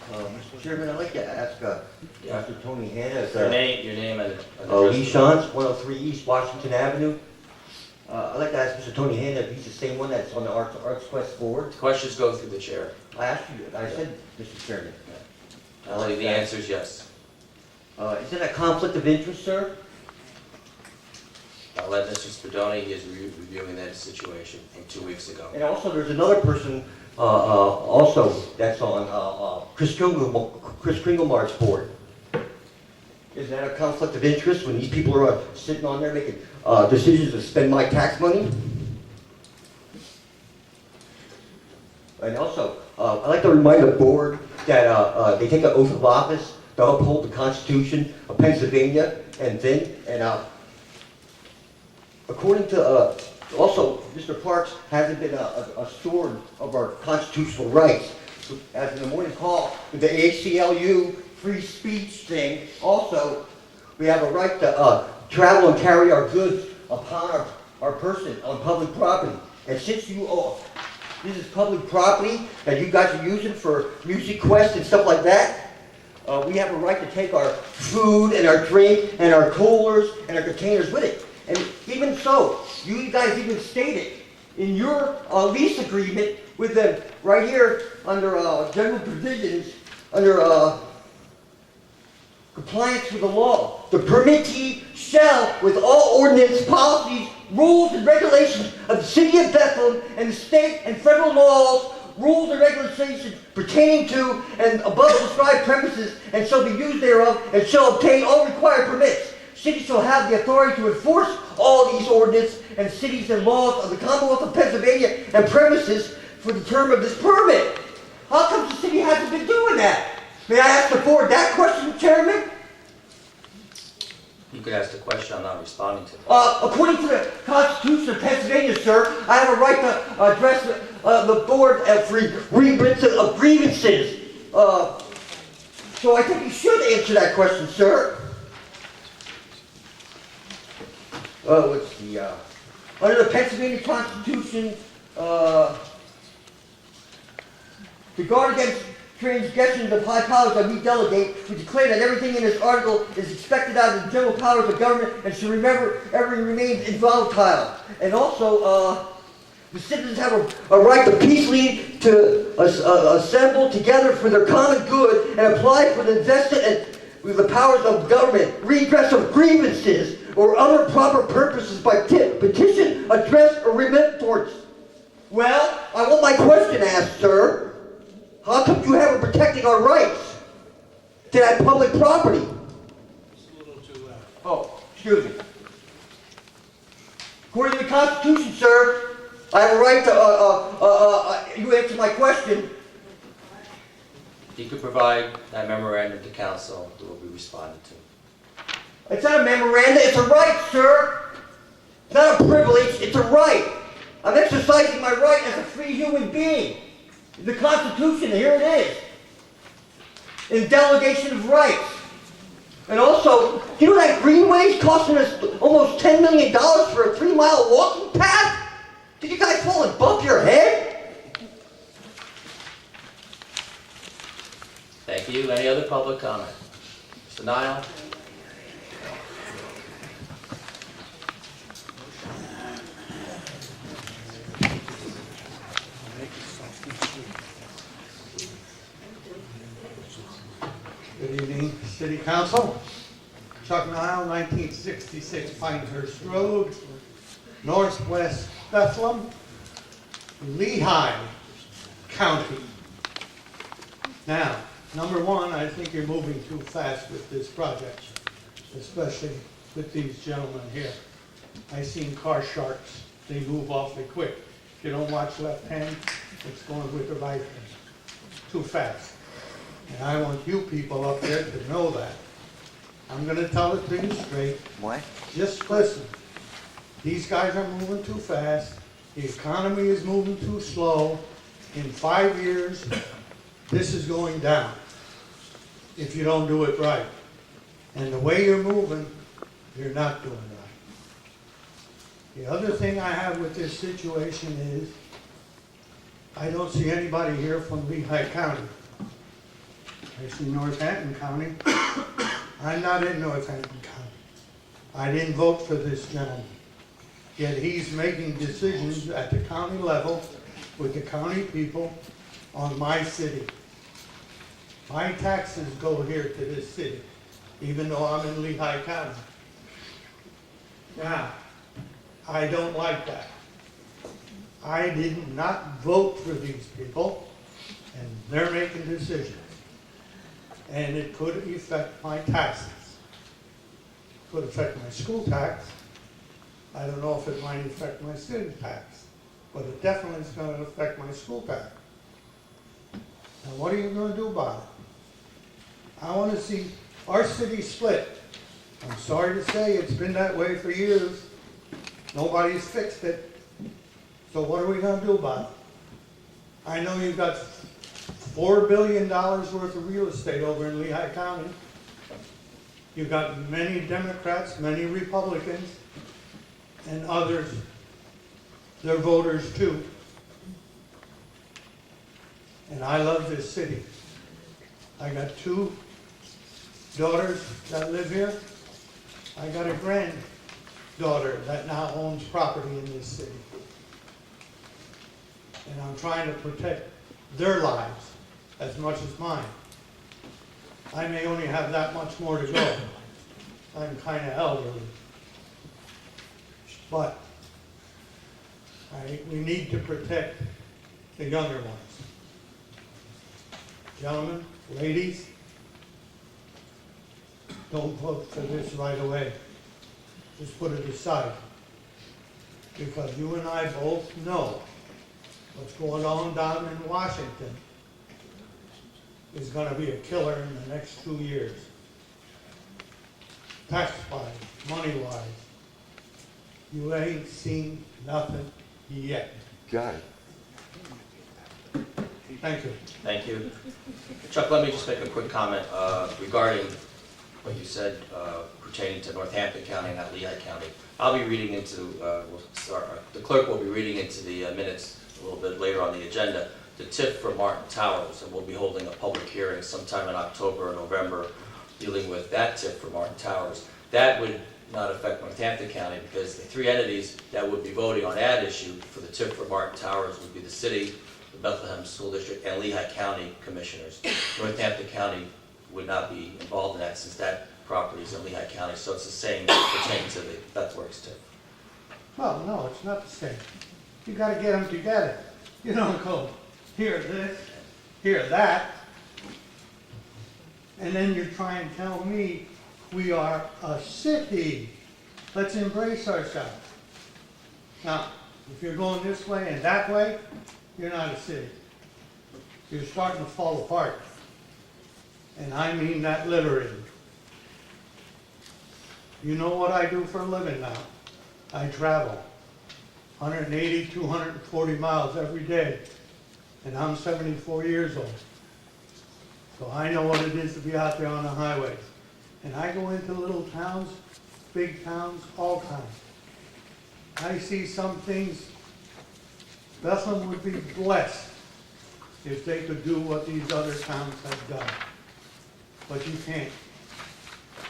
Mr. Chairman, I'd like to ask Dr. Tony Hanna. Your name and Lee Shantz, 103 East Washington Avenue. I'd like to ask Mr. Tony Hanna if he's the same one that's on the Arts Quest board. Questions go through the chair. I asked you, I said, Mr. Chairman. I believe the answer is yes. Is it a conflict of interest, sir? I'll let Mr. Spadoni, he is reviewing that situation from 2 weeks ago. And also, there's another person also that's on Chris Kringlemark's board. Is that a conflict of interest when these people are sitting on there making decisions to spend my tax money? And also, I'd like to remind the board that they take an oath of office to uphold the Constitution of Pennsylvania and according to, also, Mr. Parks hasn't been a steward of our constitutional rights. As in the morning call with the ACLU free speech thing, also, we have a right to travel and carry our goods upon our person on public property. And since this is public property that you guys are using for Music Quest and stuff like that, we have a right to take our food and our drink and our coolers and our containers with it. And even so, you guys even stated in your lease agreement with them right here under general provisions, under compliance with the law. The permittee shall, with all ordinance, policies, rules, and regulations of the city of Bethlehem and the state and federal laws, rules and regulations pertaining to and above described premises and shall be used thereof and shall obtain all required permits. City shall have the authority to enforce all these ordinances and cities and laws of the Commonwealth of Pennsylvania and premises for the term of this permit. How come the city hasn't been doing that? May I ask the board that question, Chairman? You could ask the question, I'm not responding to it. According to the Constitution of Pennsylvania, sir, I have a right to address the board for grievance of grievances. So I think you should answer that question, sir. Let's see. Under the Pennsylvania Constitution, to guard against transgressions of high powers that we delegate, we declare that everything in this article is expected out of the general powers of government and should remember everything remains involatile. And also, the citizens have a right to peacefully assemble together for their common good and apply for the vested and with the powers of government, redress of grievances, or other proper purposes by petition, address, or remembrance. Well, I want my question asked, sir. How come you haven't protecting our rights to that public property? It's a little too loud. Oh, excuse me. According to the Constitution, sir, I have a right to, you answer my question. If you could provide that memorandum to council, it will be responded to. It's not a memorandum, it's a right, sir. It's not a privilege, it's a right. I'm exercising my right as a free human being. The Constitution, here it is. In delegation of rights. And also, you know that Greenway is costing us almost $10 million for a 3-mile walking path? Did you guys fall and bump your head? Thank you. Any other public comment? Mr. Nile? Good evening, City Council. Chuck Nile, 1966 Pinehurst Road, Northwest Bethlehem, Lehigh County. Now, number one, I think you're moving too fast with this project, especially with these gentlemen here. I've seen car sharks, they move awfully quick. If you don't watch left hand, it's going with the right hand. Too fast. And I want you people up there to know that. I'm going to tell it to you straight. What? Just listen. These guys are moving too fast. The economy is moving too slow. In 5 years, this is going down if you don't do it right. And the way you're moving, you're not doing right. The other thing I have with this situation is I don't see anybody here from Lehigh County. I see Northampton County. I'm not in Northampton County. I didn't vote for this gentleman. Yet he's making decisions at the county level with the county people on my city. My taxes go here to this city, even though I'm in Lehigh County. Now, I don't like that. I did not vote for these people, and they're making decisions. And it could affect my taxes. Could affect my school tax. I don't know if it might affect my city tax, but it definitely is going to affect my school tax. Now, what are you going to do about it? I want to see our city split. I'm sorry to say it's been that way for years. Nobody's fixed it. So what are we going to do about it? I know you've got $4 billion worth of real estate over in Lehigh County. You've got many Democrats, many Republicans, and others. They're voters too. And I love this city. I got 2 daughters that live here. I got a granddaughter that now owns property in this city. And I'm trying to protect their lives as much as mine. I may only have that much more to go. I'm kind of elderly. But we need to protect the younger ones. Gentlemen, ladies, don't vote for this right away. Just put it aside. Because you and I both know what's going on down in Washington is going to be a killer in the next 2 years. Tax-wise, money-wise. You ain't seen nothing yet. Got it. Thank you. Thank you. Chuck, let me just make a quick comment regarding what you said pertaining to Northampton County and not Lehigh County. I'll be reading into, the clerk will be reading into the minutes a little bit later on the agenda, the TIF for Martin Towers, and we'll be holding a public hearing sometime in October or November dealing with that TIF for Martin Towers. That would not affect Northampton County because the 3 entities that would be voting on that issue for the TIF for Martin Towers would be the city, the Bethlehem School District, and Lehigh County commissioners. Northampton County would not be involved in that since that property is in Lehigh County, so it's the same pertaining to the Bethworks TIF. Well, no, it's not the same. You got to get them together. You don't go here this, here that, and then you try and tell me we are a city. Let's embrace ourselves. Now, if you're going this way and that way, you're not a city. You're starting to fall apart. And I mean that literally. You know what I do for a living now? I travel 180, 240 miles every day. And I'm 74 years old. So I know what it is to be out there on the highways. And I go into little towns, big towns, all kinds. I see some things. Bethlehem would be blessed if they could do what these other towns have done. But you can't,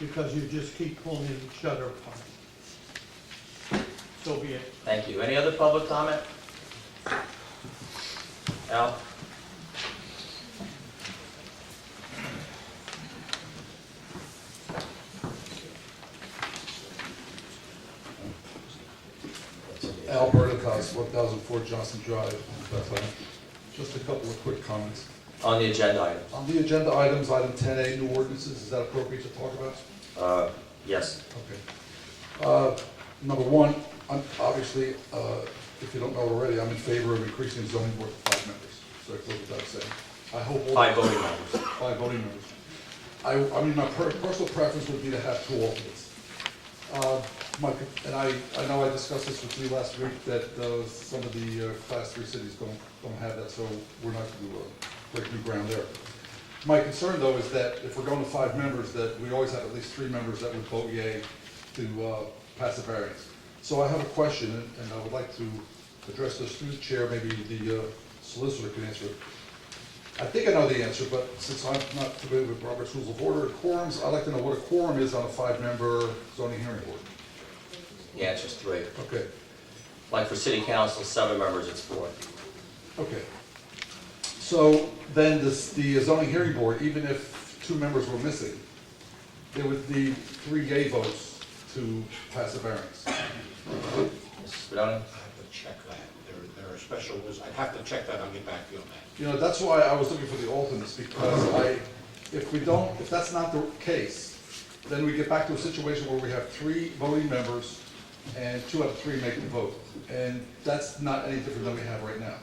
because you just keep pulling each other apart. So be it. Thank you. Any other public comment? Al? Alberta Cos, 1004 Johnson Drive, Bethlehem. Just a couple of quick comments. On the agenda items? On the agenda items, item 10A, new ordinances, is that appropriate to talk about? Yes. Okay. Number one, obviously, if you don't know already, I'm in favor of increasing the zoning board to 5 members. So that goes without saying. I hope all 5 voting members. 5 voting members. I mean, my personal preference would be to have 2 alternates. And I know I discussed this with you last week, that some of the class 3 cities don't have that, so we're not going to break new ground there. My concern, though, is that if we're going to 5 members, that we always have at least 3 members that would vote yea to pass the variance. So I have a question, and I would like to address this through the chair, maybe the solicitor can answer it. I think I know the answer, but since I'm not familiar with Robert's Rules of Order and quorums, I'd like to know what a quorum is on a 5-member zoning hearing board. The answer is 3. Okay, Like for city council, 7 members, it's 4. okay. So then the zoning hearing board, even if 2 members were missing, there would need 3 yay votes to pass a variance. Mrs. Spadoni? I have to check that. There are special rules. I'd have to check that. I'll get back to you on that. You know, that's why I was looking for the alternates, because if that's not the case, then we get back to a situation where we have 3 voting members and 2 out of 3 make the vote. And that's not any different than we have right now.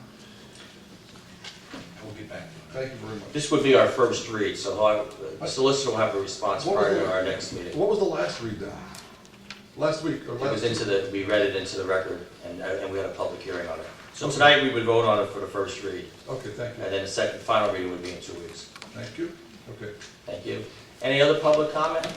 I will get back to you on that. Thank you very much. This would be our first read, so the solicitor will have a response prior to our next meeting. What was the last read then? Last week or It last? was we read it into the record, and we had a public hearing on it. So tonight, we would vote on it for the first read, Okay, thank you. and then the second, final reading would be in 2 weeks. Thank you. Okay. Thank you. Any other public comment?